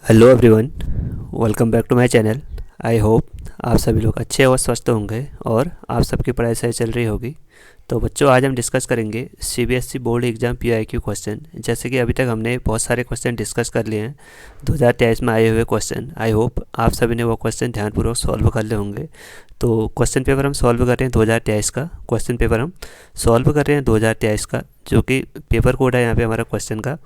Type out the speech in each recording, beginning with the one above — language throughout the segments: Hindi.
Hello everyone, welcome back to my channel. I hope आप सभी लोग अच्छे और स्वस्थ होंगे और आप सबकी पढ़ाई सही चल रही होगी। तो बच्चों, आज हम डिस्कस करेंगे CBSE board exam PIQ question. जैसे कि अभी तक हमने बहुत सारे क्वेश्चन डिस्कस कर लिए हैं 2023 में आए हुए क्वेश्चन। आई होप आप सभी ने वो क्वेश्चन ध्यानपूर्वक सॉल्व कर ले होंगे। तो क्वेश्चन पेपर हम सॉल्व कर रहे हैं 2023 का। क्वेश्चन पेपर हम सॉल्व कर रहे हैं 2023 का, जो कि पेपर कोड है यहाँ पे हमारा क्वेश्चन का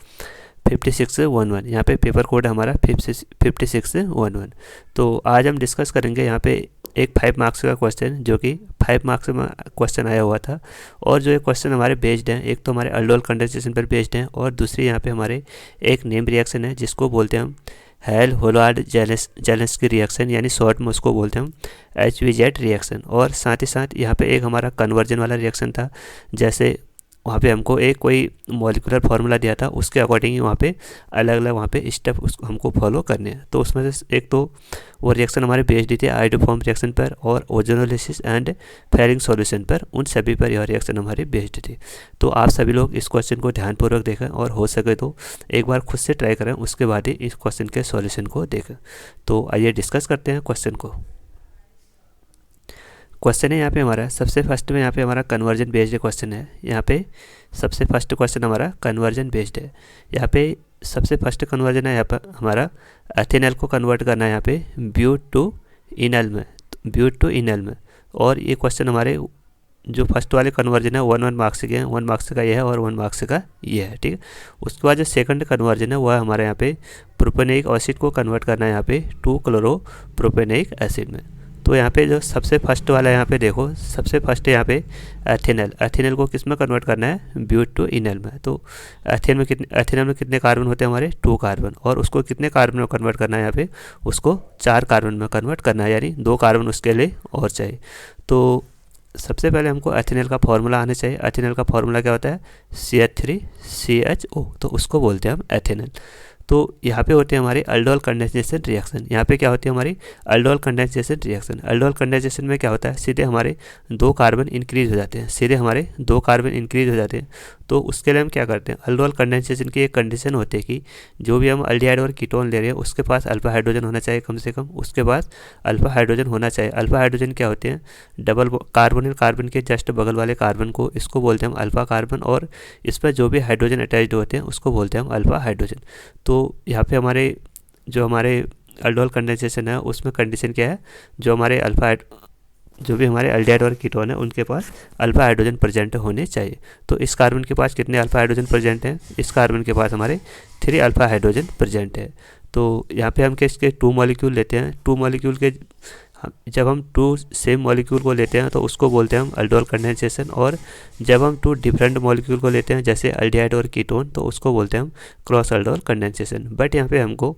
5611। यहाँ पे पेपर कोड हमारा 5611। तो आज हम डिस्कस करेंगे यहाँ पे एक 5 मार्क्स का क्वेश्चन, जो कि 5 मार्क्स में क्वेश्चन आया हुआ था। और जो ये क्वेश्चन हमारे बेस्ड हैं, एक तो हमारे अल्डोल कंडेंसेशन पर बेस्ड हैं, और दूसरी यहाँ पे हमारे एक नेम रिएक्शन है जिसको बोलते हैं हम हेल होलार्ड जेलेंस्की रिएक्शन, यानी शॉर्ट में उसको बोलते हैं हम HVZ रिएक्शन। और साथ ही साथ यहाँ पे एक हमारा कन्वर्जन वाला रिएक्शन था। जैसे वहाँ पे हमको एक कोई मॉलिक्यूलर फार्मूला दिया था, उसके अकॉर्डिंग ही वहाँ पे अलग अलग वहाँ पे स्टेप उसको हमको फॉलो करने हैं। तो उसमें से एक तो वो रिएक्शन हमारे बेस्ड थे आइडोफॉर्म रिएक्शन पर और ओजोनोलिसिस एंड फेरिंग सॉल्यूशन पर। उन सभी पर यह रिएक्शन हमारे बेस्ड थी। तो आप सभी लोग इस क्वेश्चन को ध्यानपूर्वक देखें और हो सके तो एक बार खुद से ट्राई करें, उसके बाद ही इस क्वेश्चन के सॉल्यूशन को देखें। तो आइए डिस्कस करते हैं क्वेश्चन को। क्वेश्चन है यहाँ पे हमारा सबसे फर्स्ट में, यहाँ पे हमारा कन्वर्जन बेस्ड क्वेश्चन है। यहाँ पे सबसे फर्स्ट क्वेश्चन हमारा कन्वर्जन बेस्ड है। यहाँ पे सबसे फर्स्ट कन्वर्जन है यहाँ पर हमारा एथेनॉल को कन्वर्ट करना है यहाँ पे ब्यूट टू इनल में, ब्यूट टू इनल में। और ये क्वेश्चन हमारे जो फर्स्ट वाले कन्वर्जन है 1 मार्क्स के हैं, 1 मार्क्स का ये है और 1 मार्क्स का ये है, ठीक है। उसके बाद जो सेकंड कन्वर्जन है वह हमारे यहाँ पे प्रोपेनिक एसिड को कन्वर्ट करना है यहाँ पे 2 क्लोरो प्रोपेनिक एसिड में। तो यहाँ पे जो सबसे फर्स्ट वाला यहाँ पे देखो, सबसे फर्स्ट यहाँ पे एथेनॉल, एथेनॉल को किस में कन्वर्ट करना है ब्यूट टू इनल में। तो एथेनॉल में कितने कार्बन होते हैं हमारे 2 कार्बन, और उसको कितने कार्बन में कन्वर्ट करना है यहाँ पे उसको 4 कार्बन में कन्वर्ट करना है, यानी 2 कार्बन उसके लिए और चाहिए। तो सबसे पहले हमको एथेनॉल का फार्मूला आना चाहिए। एथेनॉल का फार्मूला क्या होता है CH3CHO, तो उसको बोलते हैं हम एथेनॉल। तो यहाँ पे होते हैं हमारे अल्डोल कंडेंसेशन रिएक्शन। यहाँ पे क्या होती है हमारी aldol condensation reaction. Aldol condensation में क्या होता है, सीधे हमारे 2 कार्बन इंक्रीज हो जाते हैं, सीधे हमारे 2 कार्बन इंक्रीज हो जाते हैं। तो उसके लिए हम क्या करते हैं, अल्डोल कंडेंसेशन की एक कंडीशन होती है कि जो भी हम अल्डिहाइड और कीटोन ले रहे हैं उसके पास अल्फा हाइड्रोजन होना चाहिए कम से कम, उसके पास अल्फा हाइड्रोजन होना चाहिए। अल्फा हाइड्रोजन क्या होते हैं, डबल कार्बोनिल कार्बन के जस्ट बगल वाले कार्बन को, इसको बोलते हैं हम अल्फा कार्बन, और इस पर जो भी हाइड्रोजन अटैच्ड होते हैं उसको बोलते हैं हम अल्फा हाइड्रोजन। तो यहाँ पे हमारे अल्डोल कंडेंसेशन है उसमें कंडीशन क्या है, जो भी हमारे अल्डिहाइड और कीटोन है उनके पास अल्फा हाइड्रोजन प्रेजेंट होने चाहिए। तो इस कार्बन के पास कितने अल्फा हाइड्रोजन प्रेजेंट हैं, इस कार्बन के पास हमारे 3 अल्फा हाइड्रोजन प्रेजेंट है। तो यहाँ पे हम किसके 2 मॉलिक्यूल लेते हैं, 2 मॉलिक्यूल के जब हम 2 सेम मॉलिक्यूल को लेते हैं तो उसको बोलते हैं हम अल्डोल कंडेंसेशन, और जब हम 2 डिफरेंट मॉलिक्यूल को लेते हैं जैसे अल्डिहाइड और कीटोन तो उसको बोलते हैं हम क्रॉस अल्डोल कंडेंसेशन। बट यहाँ पे हमको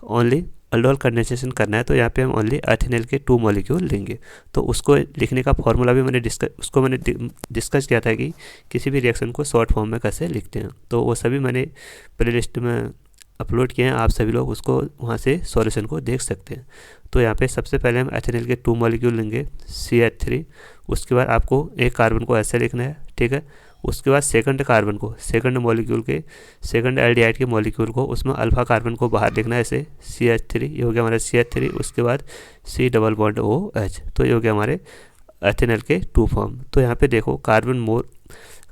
ओनली अल्डोल कंडेंसेशन करना है, तो यहाँ पे हम ओनली एथेनॉल के 2 मॉलिक्यूल लेंगे। तो उसको लिखने का फॉर्मूला भी मैंने डिस्कस किया था कि किसी भी रिएक्शन को शॉर्ट फॉर्म में कैसे लिखते हैं। तो वो सभी मैंने प्लेलिस्ट में अपलोड किए हैं, आप सभी लोग उसको वहाँ से सॉल्यूशन को देख सकते हैं। तो यहाँ पे सबसे पहले हम एथेनॉल के 2 मॉलिक्यूल लेंगे CH3। उसके बाद आपको एक कार्बन को ऐसे लिखना है, ठीक है। उसके बाद सेकंड कार्बन को, सेकंड मॉलिक्यूल के, सेकंड एल्डिहाइड के मॉलिक्यूल को, उसमें अल्फा कार्बन को बाहर लिखना है ऐसे CH3, ये हो गया हमारा CH3। उसके बाद C डबल बॉन्ड OH, तो ये हो गया हमारे एथेनॉल के 2 फॉर्म। तो यहाँ पे देखो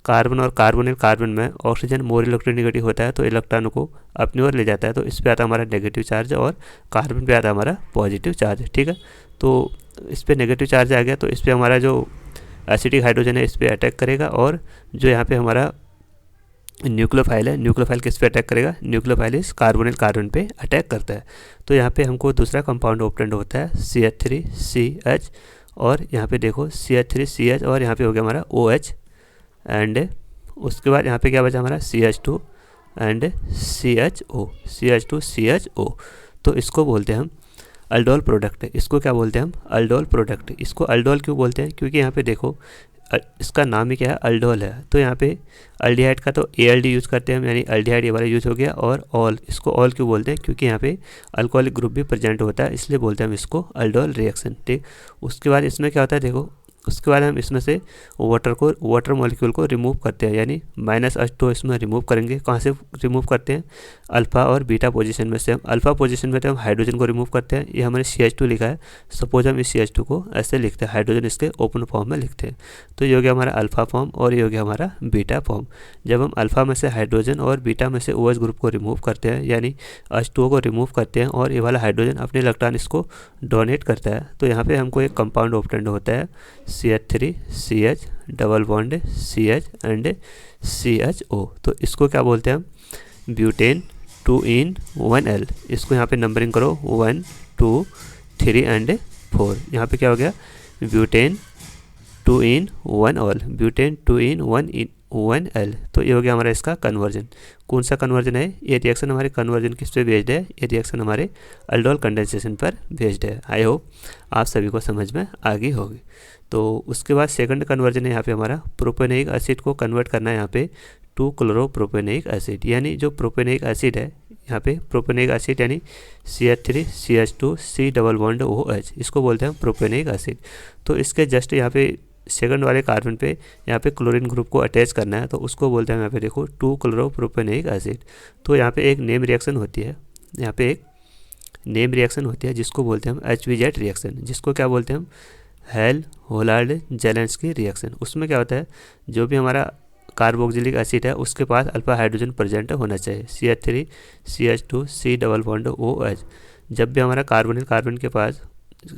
कार्बन और कार्बोनिल कार्बन में ऑक्सीजन मोर इलेक्ट्रोनेगेटिव होता है, तो इलेक्ट्रॉन को अपनी ओर ले जाता है, तो इस पे आता हमारा नेगेटिव चार्ज और कार्बन पे आता हमारा पॉजिटिव चार्ज, ठीक है। तो इस पे नेगेटिव चार्ज आ गया तो इस पे हमारा जो एसिडिक हाइड्रोजन है इस पे अटैक करेगा, और जो यहाँ पे हमारा न्यूक्लियोफाइल है, न्यूक्लियोफाइल किस पे अटैक करेगा, न्यूक्लियोफाइल इस कार्बोनिल कार्बन पे अटैक करता है। तो यहाँ पे हमको दूसरा कंपाउंड ऑब्टेंड होता है CH3CH, और यहाँ पे देखो CH3CH, और यहाँ पे हो गया हमारा OH, एंड उसके बाद यहाँ पे क्या बचा हमारा CH2 एंड CH2CH। तो इसको बोलते हैं हम अल्डोल प्रोडक्ट। इसको क्या बोलते हैं हम अल्डोल प्रोडक्ट। इसको अल्डोल क्यों बोलते हैं, क्योंकि यहाँ पे देखो इसका नाम ही क्या है, अल्डोल है। तो यहाँ पे अल्डिहाइड का तो ALD यूज़ करते हैं हम, यानी अल्डिहाइड ये वाला यूज़ हो गया। और ऑल, इसको ऑल क्यों बोलते हैं, क्योंकि यहाँ पे अल्कोहलिक ग्रुप भी प्रेजेंट होता है, इसलिए बोलते हैं हम इसको अल्डोल रिएक्शन, ठीक। उसके बाद इसमें क्या होता है देखो, उसके बाद हम इसमें से वाटर मॉलिक्यूल को रिमूव करते हैं, यानी -H2 इसमें रिमूव करेंगे। कहाँ से रिमूव करते हैं? अल्फ़ा और बीटा पोजीशन में से। हम अल्फ़ा पोजीशन में तो हम हाइड्रोजन को रिमूव करते हैं। ये हमारे CH2 लिखा है, सपोज हम इस CH2 को ऐसे लिखते हैं, हाइड्रोजन इसके ओपन फॉर्म में लिखते हैं। तो ये हो गया हमारा अल्फ़ा फॉर्म और ये हो गया हमारा बीटा फॉर्म। जब हम अल्फ़ा में से हाइड्रोजन और बीटा में से OH ग्रुप को रिमूव करते हैं, यानी H2O को रिमूव करते हैं, और ये वाला हाइड्रोजन अपने इलेक्ट्रॉन इसको डोनेट करता है, तो यहाँ पे हमको एक कंपाउंड ऑब्टेंड होता है CH3 CH double bond CH and CHO। तो इसको क्या बोलते हैं हम? Butane 2in1L। इसको यहाँ पे नंबरिंग करो 1 2 3 एंड 4। यहाँ पे क्या हो गया? Butane 2in1L, butane 2in1L। तो ये हो गया हमारा इसका कन्वर्जन। कौन सा कन्वर्जन है? ये रिएक्शन हमारे कन्वर्जन किस पे बेस्ड है? ये रिएक्शन हमारे अल्डोल कंडेंसेशन पर बेस्ड है। आई होप आप सभी को समझ में आ गई होगी। तो उसके बाद सेकंड कन्वर्जन है यहाँ पे हमारा प्रोपेनिक एसिड को कन्वर्ट करना है यहाँ पे 2-क्लोरोप्रोपेनिक एसिड, यानी जो प्रोपेनिक एसिड है यहाँ पे, प्रोपेनिक एसिड यानी CH3 CH2 C double bond OH, इसको बोलते हैं प्रोपेनिक एसिड। तो इसके जस्ट यहाँ पे सेकंड वाले कार्बन पे यहाँ पे क्लोरीन ग्रुप को अटैच करना है, तो उसको बोलते हैं यहाँ पे देखो 2-क्लोरोप्रोपेनिक एसिड। तो यहाँ पे एक नेम रिएक्शन होती है, यहाँ पे एक नेम रिएक्शन होती है जिसको बोलते हैं हम HVZ रिएक्शन, जिसको क्या बोलते हैं हम? Hello-Hollard-Zelensky reaction. उसमें क्या होता है? जो भी हमारा कार्बोक्सिलिक एसिड है उसके पास अल्फा हाइड्रोजन प्रेजेंट होना चाहिए, CH3 CH2 C double bond OH। जब भी हमारा कार्बन के पास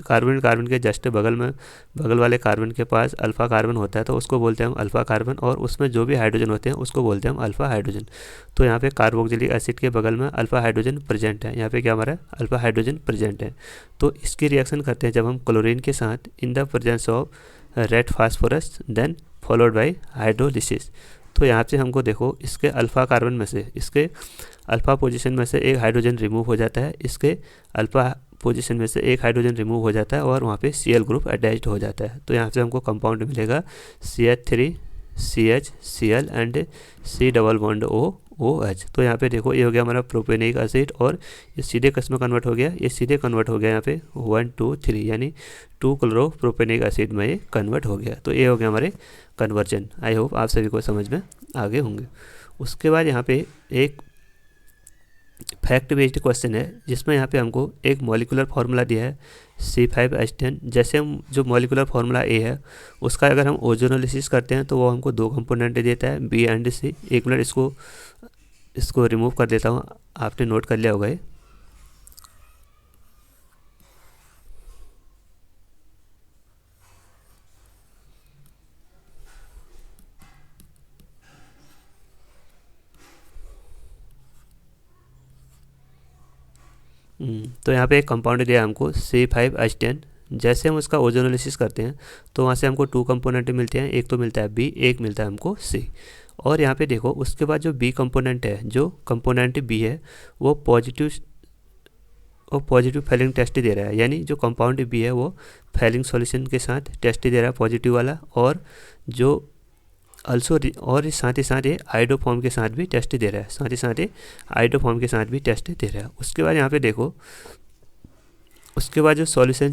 कार्बन के जस्ट बगल वाले कार्बन के पास अल्फा कार्बन होता है, तो उसको बोलते हैं हम अल्फा कार्बन, और उसमें जो भी हाइड्रोजन होते हैं उसको बोलते हैं हम अल्फा हाइड्रोजन। तो यहाँ पे कार्बोक्सिलिक एसिड के बगल में अल्फा हाइड्रोजन प्रेजेंट है, यहाँ पे क्या हमारा अल्फा हाइड्रोजन प्रेजेंट है। तो इसकी रिएक्शन करते हैं जब हम क्लोरीन के साथ in the presence of red phosphorus then followed by hydrolysis. तो यहाँ से हमको देखो इसके अल्फ़ा कार्बन में से, इसके अल्फ़ा पोजीशन में से एक हाइड्रोजन रिमूव हो जाता है, इसके अल्फ़ा पोजीशन में से एक हाइड्रोजन रिमूव हो जाता है और वहाँ पे Cl ग्रुप अटैच्ड हो जाता है। तो यहाँ से हमको कंपाउंड मिलेगा CH3 CH Cl and C double bond OH। तो यहाँ पे देखो ये हो गया हमारा प्रोपेनिक एसिड, और ये सीधे किस में कन्वर्ट हो गया? ये सीधे कन्वर्ट हो गया यहाँ पे 1 2 3, यानी 2-क्लोरोप्रोपेनिक एसिड में ये कन्वर्ट हो गया। तो ये हो गया हमारे कन्वर्जन। आई होप आप सभी को समझ में आगे होंगे। उसके बाद यहाँ पे एक फैक्ट बेस्ड क्वेश्चन है, जिसमें यहाँ पे हमको एक मॉलिकुलर फार्मूला दिया है C5H10। जैसे हम जो मॉलिकुलर फार्मूला A है उसका अगर हम ओजोनोलिसिस करते हैं तो वो हमको 2 कंपोनेंट देता है, B एंड C। एक मिनट इसको रिमूव कर देता हूँ, आपने नोट कर लिया होगा ये। तो यहाँ पे एक कंपाउंड दिया हमको C5H10। जैसे हम उसका ओजोनोलिसिस करते हैं तो वहाँ से हमको 2 कंपोनेंट मिलते हैं, एक तो मिलता है B, एक मिलता है हमको C। और यहाँ पे देखो उसके बाद जो B कंपोनेंट है, जो कंपोनेंट B है वो पॉजिटिव फैलिंग टेस्ट दे रहा है, यानी जो कंपाउंड B है वो फैलिंग सॉल्यूशन के साथ टेस्ट दे रहा है पॉजिटिव वाला, और जो और साथ ही साथ ये आइडो फॉर्म के साथ भी टेस्ट दे रहा है, साथ ही साथ ये आइडो फॉर्म के साथ भी टेस्ट दे रहा है। उसके बाद यहाँ पे देखो उसके बाद जो सॉल्यूशन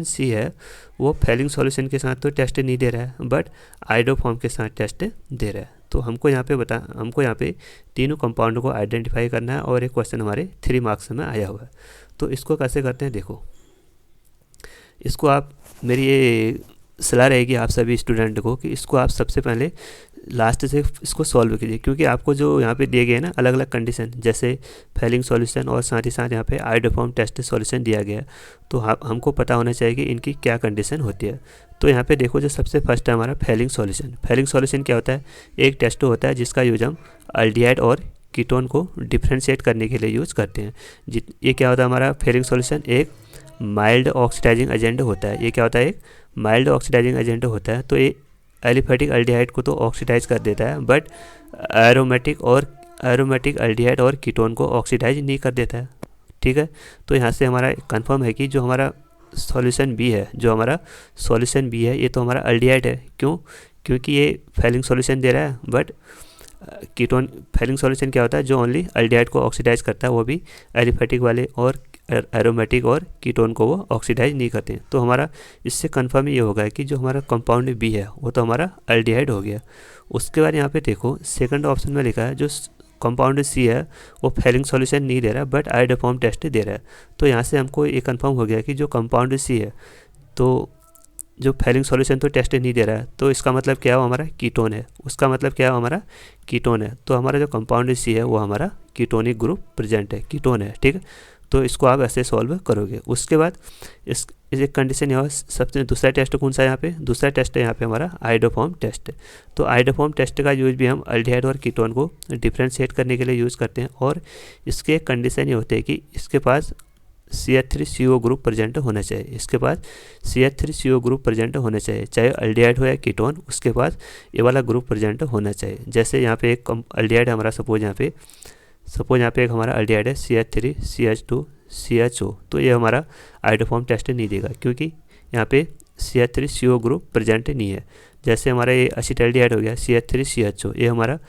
C है वो फैलिंग सॉल्यूशन के साथ तो टेस्ट नहीं दे रहा है, बट आइडो फॉर्म के साथ टेस्ट दे रहा है। तो हमको यहाँ पे तीनों कंपाउंड को आइडेंटिफाई करना है, और एक क्वेश्चन हमारे 3 मार्क्स में आया हुआ है। तो इसको कैसे करते हैं देखो, इसको आप, मेरी ये सलाह रहेगी आप सभी स्टूडेंट को कि इसको आप सबसे पहले लास्ट से इसको सॉल्व कीजिए, क्योंकि आपको जो यहाँ पे दिए गए हैं ना अलग अलग कंडीशन, जैसे फैलिंग सॉल्यूशन और साथ ही साथ यहाँ पे आइडोफॉर्म टेस्ट सॉल्यूशन दिया गया है, तो हमको पता होना चाहिए कि इनकी क्या कंडीशन होती है। तो यहाँ पे देखो जो सबसे फर्स्ट है हमारा फैलिंग सॉल्यूशन। फैलिंग सॉल्यूशन क्या होता है? एक टेस्ट होता है जिसका यूज हम अल्डिहाइड और कीटोन को डिफ्रेंशिएट करने के लिए यूज़ करते हैं। ये क्या होता है हमारा फैलिंग सॉल्यूशन? एक माइल्ड ऑक्सीडाइजिंग एजेंट होता है। ये क्या होता है? एक माइल्ड ऑक्सीडाइजिंग एजेंट होता है। तो ये एलिफेटिक अल्डिहाइड को तो ऑक्सीडाइज कर देता है, बट एरोमेटिक अल्डिहाइड और कीटोन को ऑक्सीडाइज नहीं कर देता है। ठीक है, तो यहाँ से हमारा कंफर्म है कि जो हमारा सॉल्यूशन बी है, ये तो हमारा अल्डिहाइड है। क्यों? क्योंकि ये फैलिंग सॉल्यूशन दे रहा है, बट कीटोन फैलिंग सॉल्यूशन क्या होता है? जो ओनली अल्डिहाइड को ऑक्सीडाइज करता है, वो भी एलिफेटिक वाले और एरोमेटिक और कीटोन को वो ऑक्सीडाइज नहीं करते हैं। तो हमारा इससे कन्फर्म ये होगा कि जो हमारा कंपाउंड बी है वो तो हमारा एल्डिहाइड हो गया। उसके बाद यहाँ पे देखो सेकंड ऑप्शन में लिखा है जो कंपाउंड सी है वो फेलिंग सॉल्यूशन नहीं दे रहा है बट आयोडोफॉर्म टेस्ट दे रहा है। तो यहाँ से हमको ये कंफर्म हो गया कि जो कंपाउंड सी है तो जो फेलिंग सॉल्यूशन तो टेस्ट नहीं दे रहा है, तो इसका मतलब क्या है, हमारा कीटोन है। उसका मतलब क्या है, हमारा कीटोन है। तो हमारा जो कंपाउंड सी है वो हमारा कीटोनिक ग्रुप प्रेजेंट है, कीटोन है, ठीक है। तो इसको आप ऐसे सॉल्व करोगे। उसके बाद इस एक कंडीशन यहाँ सबसे दूसरा टेस्ट कौन सा है, यहाँ पे दूसरा टेस्ट है यहाँ पे हमारा आयोडोफॉर्म टेस्ट। तो आयोडोफॉर्म टेस्ट का यूज भी हम अल्डिहाइड और कीटोन को डिफ्रेंशिएट करने के लिए यूज़ करते हैं। और इसके एक कंडीशन ये होते हैं कि इसके पास CH3CO ग्रुप प्रेजेंट होना चाहिए। इसके पास CH3CO ग्रुप प्रेजेंट होना चाहिए, चाहे अल्डिहाइड हो या कीटोन, उसके पास ये वाला ग्रुप प्रेजेंट होना चाहिए। जैसे यहाँ पे एक अल्डिहाइड हमारा सपोज यहाँ पे एक हमारा अल्डिहाइड है CH3CH2CHO, तो ये हमारा आयोडोफॉर्म टेस्ट नहीं देगा क्योंकि यहाँ पे CH3CO ग्रुप प्रेजेंट नहीं है। जैसे हमारा ये एसिटाल्डिहाइड हो गया CH3CHO, ये हमारा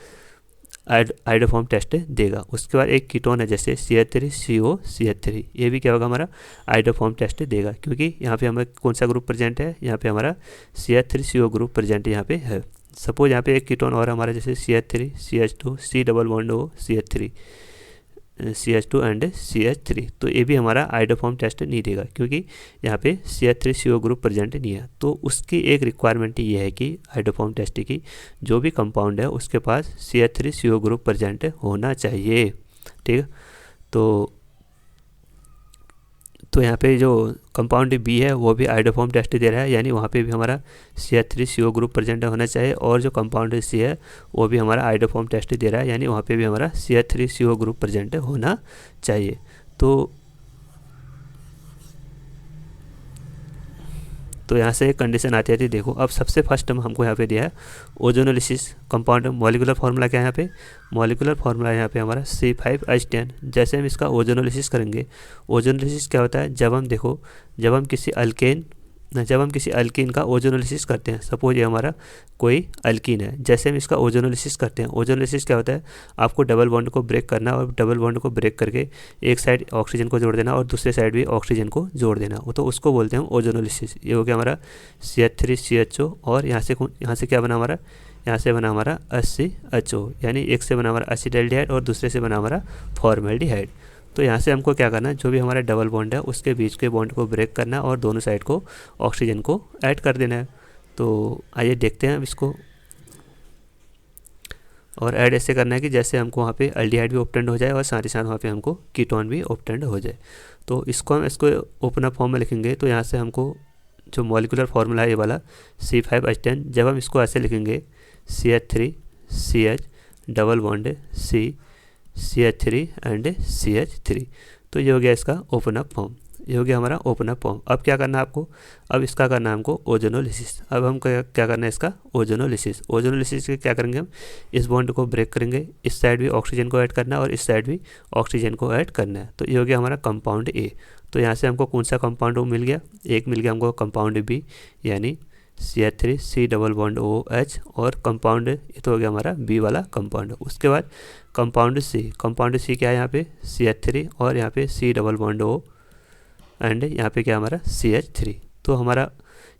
आयोडोफॉर्म टेस्ट देगा। उसके बाद एक कीटोन है जैसे CH3COCH3, ये भी क्या होगा, हमारा आयोडोफॉर्म टेस्ट देगा क्योंकि यहाँ पे हमें कौन सा ग्रुप प्रेजेंट है, यहाँ पे हमारा CH3CO ग्रुप प्रेजेंट यहाँ पे है। सपोज यहाँ पे एक कीटोन और हमारा जैसे CH3CH2 C डबल बॉन्ड हो CH3 CH2 एंड CH3, तो ये भी हमारा आयोडोफॉर्म टेस्ट नहीं देगा क्योंकि यहाँ पे CH3CO ग्रुप प्रेजेंट नहीं है। तो उसकी एक रिक्वायरमेंट ये है कि आयोडोफॉर्म टेस्ट की जो भी कंपाउंड है उसके पास CH3CO ग्रुप प्रेजेंट होना चाहिए, ठीक है। तो यहाँ पे जो कंपाउंड बी है वो भी आयोडोफॉर्म टेस्ट दे रहा है, यानी वहाँ पे भी हमारा CH3CO ग्रुप प्रेजेंट होना चाहिए। और जो कंपाउंड सी है वो भी हमारा आयोडोफॉर्म टेस्ट दे रहा है, यानी वहाँ पे भी हमारा CH3CO ग्रुप प्रेजेंट होना चाहिए। तो यहाँ से एक कंडीशन आती है, देखो अब सबसे फर्स्ट हमको यहाँ पे दिया है ओजोनोलिसिस कंपाउंड। मॉलिक्यूलर फार्मूला क्या है यहाँ पे, मॉलिक्यूलर फार्मूला यहाँ पे हमारा C5H10। जैसे हम इसका ओजोनोलिसिस करेंगे, ओजोनोलिसिस क्या होता है, जब हम किसी अल्कीन का ओजोनोलिसिस करते हैं, सपोज ये हमारा कोई अल्कीन है, जैसे हम इसका ओजोनोलिसिस करते हैं, ओजोनोलिसिस क्या होता है, आपको डबल बॉन्ड को ब्रेक करना और डबल बॉन्ड को ब्रेक करके एक साइड ऑक्सीजन को जोड़ देना और दूसरे साइड भी ऑक्सीजन को जोड़ देना, तो उसको बोलते हैं ओजोनोलिसिस। ये हो गया हमारा CH3CHO और यहाँ से क्या बना हमारा, यहाँ से बना हमारा HCHO, यानी एक से बना हमारा एसिटाल्डिहाइड और दूसरे से बना हमारा फॉर्मेल्डिहाइड। तो यहाँ से हमको क्या करना है, जो भी हमारा डबल बॉन्ड है उसके बीच के बॉन्ड को ब्रेक करना है और दोनों साइड को ऑक्सीजन को ऐड कर देना है। तो आइए देखते हैं अब इसको। और ऐड ऐसे करना है कि जैसे हमको वहाँ पे अल्डिहाइड भी ऑब्टेंड हो जाए और साथ ही साथ वहाँ पे हमको कीटोन भी ऑब्टेंड हो जाए। तो इसको हम ओपन अप फॉर्म में लिखेंगे। तो यहाँ से हमको जो मॉलिक्यूलर फार्मूला है ये वाला C5H10, जब हम इसको ऐसे लिखेंगे CH3CH double bond CH3 and CH3, तो ये हो गया इसका ओपन अप फॉर्म, ये हो गया हमारा ओपन अप फॉर्म। अब क्या करना है आपको, अब इसका करना है हमको ओजोनोलिसिस। अब हम क्या करना है इसका ओजोनोलिसिस। ओजोनोलिसिस के क्या करेंगे, हम इस बॉन्ड को ब्रेक करेंगे, इस साइड भी ऑक्सीजन को ऐड करना है और इस साइड भी ऑक्सीजन को ऐड करना है। तो ये हो गया हमारा कंपाउंड ए। तो यहाँ से हमको कौन सा कंपाउंड मिल गया, एक मिल गया हमको कंपाउंड बी, यानी CH3 C double bond OH, और कंपाउंड ये तो हो गया हमारा बी वाला कंपाउंड। उसके बाद कंपाउंड सी क्या है, यहाँ पे CH3 और यहाँ पे C double bond O and यहाँ पे क्या हमारा CH3। तो हमारा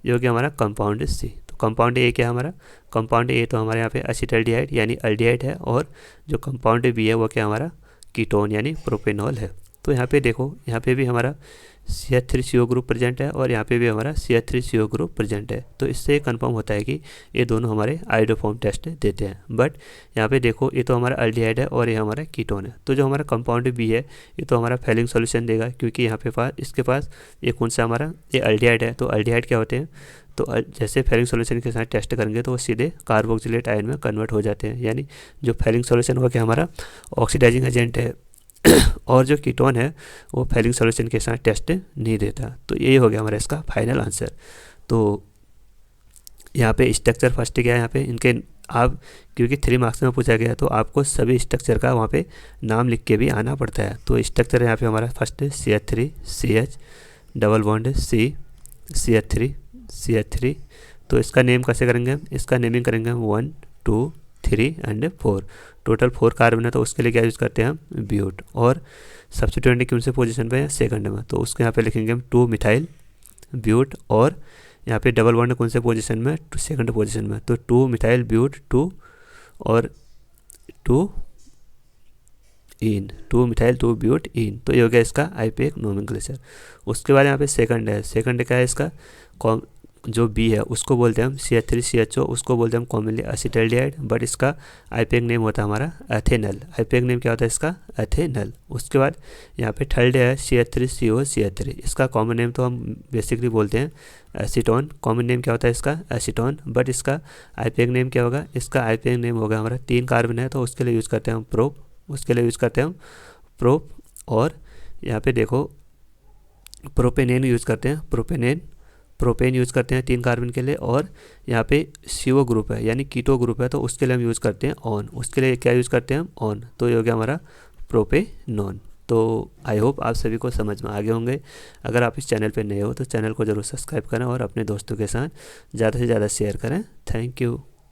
ये हो गया हमारा कंपाउंड सी। तो कंपाउंड ए क्या है हमारा, कंपाउंड ए तो हमारे यहाँ पे एसिटाल्डिहाइड यानी अल्डिहाइड है, और जो कंपाउंड बी है वो क्या हमारा कीटोन यानी प्रोपेनॉल है। तो यहाँ पे देखो, यहाँ पे भी हमारा CH3CO ग्रुप प्रेजेंट है और यहाँ पे भी हमारा CH3CO ग्रुप प्रेजेंट है। तो इससे कंफर्म होता है कि ये दोनों हमारे आयोडोफॉर्म टेस्ट देते हैं। बट यहाँ पे देखो, ये तो हमारा अल्डिहाइड है और ये हमारा कीटोन है। तो जो हमारा कंपाउंड बी है ये तो हमारा फेलिंग सॉल्यूशन देगा, क्योंकि यहाँ पे इसके पास ये कौन सा हमारा, ये अल्डिहाइड है। तो अल्डिहाइड क्या होते हैं, तो जैसे फेलिंग सॉल्यूशन के साथ टेस्ट करेंगे तो वो सीधे कार्बोक्सिलेट आयन में कन्वर्ट हो जाते हैं, यानी जो फेलिंग सॉल्यूशन हो गया हमारा ऑक्सीडाइजिंग एजेंट है और जो कीटोन है वो फेलिंग सॉल्यूशन के साथ टेस्ट नहीं देता। तो यही हो गया हमारा इसका फाइनल आंसर। तो यहाँ पे स्ट्रक्चर फर्स्ट क्या है, यहाँ पे इनके आप क्योंकि 3 मार्क्स में पूछा गया तो आपको सभी स्ट्रक्चर का वहाँ पे नाम लिख के भी आना पड़ता है। तो स्ट्रक्चर यहाँ पे हमारा first CH3CH double bond CH3 तो इसका नेम कैसे करेंगे हम, इसका नेमिंग करेंगे हम 1 2 3 एंड 4, टोटल 4 कार्बन है, तो उसके लिए क्या यूज़ करते हैं हम, ब्यूट। और सब्स्टिट्यूएंट कौन से पोजीशन पे है, सेकंड में, तो उसके यहाँ पे लिखेंगे हम 2 मिथाइल ब्यूट। और यहाँ पे डबल बॉन्ड कौन से पोजीशन में, सेकंड पोजीशन में, तो 2 मिथाइल ब्यूट 2 और 2 इन, 2 मिथाइल 2 ब्यूट इन। तो ये हो गया इसका आईपीएक नोमेनक्लेचर। उसके बाद यहाँ पे सेकंड है, सेकंड क्या है इसका, जो बी है उसको बोलते हैं हम CH3CHO, उसको बोलते हैं हम कॉमनली एसिटाल्डिहाइड, बट इसका आईपीएक नेम होता है हमारा एथेनल। आईपीएक नेम क्या होता है इसका, एथेनल। उसके बाद यहाँ पे थर्ड है CH3COCH3, इसका कॉमन नेम तो हम बेसिकली बोलते हैं एसीटोन। कॉमन नेम क्या होता है इसका, एसीटोन, बट इसका आईपीएक नेम क्या होगा, इसका आईपीएक नेम होगा हमारा, 3 कार्बन है तो उसके लिए यूज़ करते हैं हम प्रोप, उसके लिए यूज़ करते हैं हम प्रोप। और यहाँ पे देखो प्रोपेनेन यूज़ करते हैं, प्रोपेन यूज़ करते हैं 3 कार्बन के लिए। और यहाँ पे CO ग्रुप है यानी कीटो ग्रुप है, तो उसके लिए हम यूज़ करते हैं ऑन, उसके लिए क्या यूज़ करते हैं हम, ऑन। तो ये हो गया हमारा प्रोपेनॉन। तो आई होप आप सभी को समझ में आ गए होंगे। अगर आप इस चैनल पे नए हो तो चैनल को ज़रूर सब्सक्राइब करें और अपने दोस्तों के साथ ज़्यादा से ज़्यादा शेयर करें। Thank you.